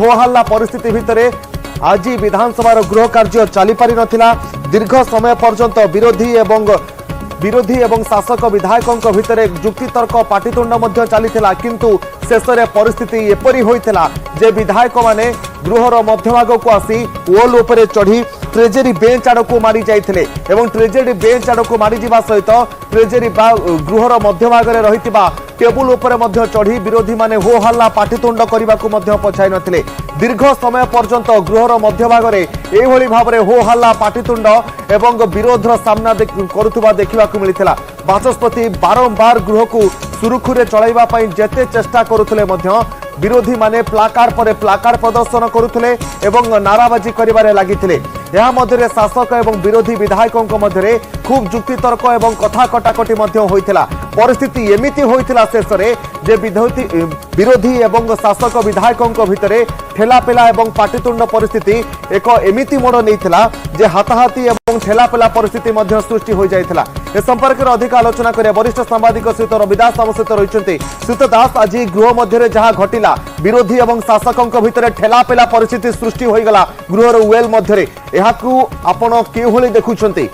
होहल्ला परिस्थिति भितर आज विधानसभा गृह कार्य चली पारि नथिला। दीर्घ समय पर्यंत विरोधी एवं शासक विधायकों भितर जुक्तितर्क पाटितुंड मध्य चलीथिला, किंतु शेष में परिस्थिति एपरी होइथिला जे विधायक माने गृहर मध्यभाग को आसी वॉल उपरे चढ़ी ट्रेजेरी बेंच आड़ को मारी जाइथिले एवं ट्रेजेरी बेंच आड़ को मारी जिबा सहित ट्रेजेरी गृहर मध्यभाग रे रहितिबा टेबुल उपरे मध्य चढ़ी विरोधी माने हो हल्ला पाटितुंड करने को मध्य पछाई नथिले। दीर्घ समय पर्यंत गृहर मध्यभाग रे एभली भाबरे हो हल्ला पाटितुंड एवं विरोधर सामना करुवा देखा मिलता। बाचस्पति बारंबार गृह को सुरुखुरे चलाइबा पई जेते चेष्टा करुथले मध्य विरोधी माने प्लाकार्ड पर प्लाकार्ड प्रदर्शन करुथले एवं नाराबाजी करिबारे लागिथिले। यह मध्य शासक एवं विरोधी विधायकों मध्य खूब जुक्तितर्क एवं कथा कटाकटी मध्य होइथिला। परिस्थिति एमिति होइथिला शेष रे जे विरोधी एवं शासक विधायकों भितरे ठेलापेला एवं पाटितुंड परिस्थिति एक एमिति मोड़ नैथिला जे हाथाहाती एवं ठेलापेला परिस्थिति मध्य सृष्टि हो जाइथिला। ए संपर्क में अधिक आलोचना करिया वरिष्ठ सांबादिक सहित रविदास आम सहित रहिसंती। श्रीत दास, आज गृह मध्य जहाँ घटिला विरोधी एवं शासकों भितर ठेलापेला परिस्थिति सृष्टि हो गला गृहर वेल मध्य, एहाकू आपण केभली देखुछंती?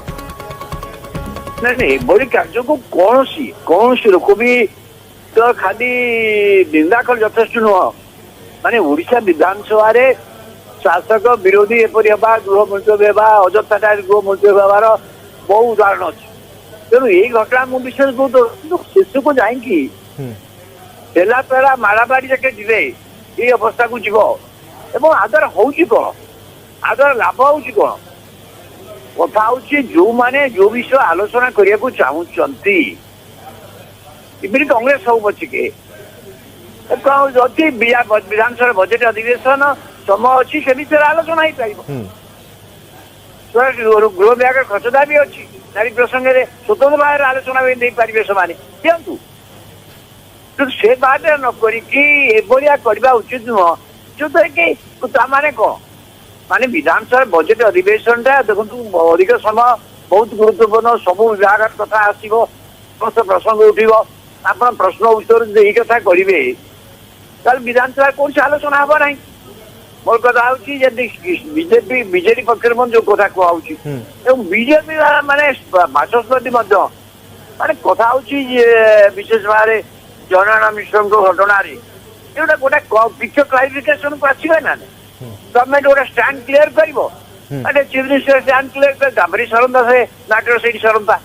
नहीं बड़ी कार्य को कौन सी लोक भी तो खाली निंदा कर यथेष्ट नुह। माने ओडिशा विधानसभा रे शासक विरोधी एपरी हेबा गृह मुलतवी हेबा अजथा गृह मुलतवी हेबार बहु उदाहरण अच्छे। तेणु यही घटना मु विशेष बहुत शेष को जाइकी पेला पेला मारामारी जाके जीवे ये अवस्था को जीव एवं आदर होउची कौन, आदर लाभ होउची कौन? कथा हूँ जो माने जो विषय आलोचना करने को चाहती कांग्रेस सब बचिके विधानसभा बजेट अधिवेशन समय अच्छी से विषय आलोचना हो पार। गृह विभाग खचदा भी अच्छी नारी प्रसंग में स्वतंत्र भाव आलोचना नहीं पारे से दिंतु से बात न करवा उचित नुह। जो कि माने कौन माने विधानसभा बजेट अधिवेशन देखो अधिक समय बहुत गुरुत्वपूर्ण सब विभाग कथा आसो प्रसंग उठिब आप प्रश्न उत्तर यही कथा करेंगे ताल विधानसभा कौन से आलोचना हम ना। मोर कथा बीजेपी बीजेडी पक्ष जो कथा कहूँ बीजेपी माने बाचस्पति माने कथा विशेष भाव जनगणना मिश्र घटना गोटे गोटे पिक्चर क्लारिफिकेशन को आसवे ना गवर्नमेंट गोटे स्टैंड क्लियर कर चीफ मिनिस्टर स्टैंड क्लियर कर सरंता से मैटर से सरंता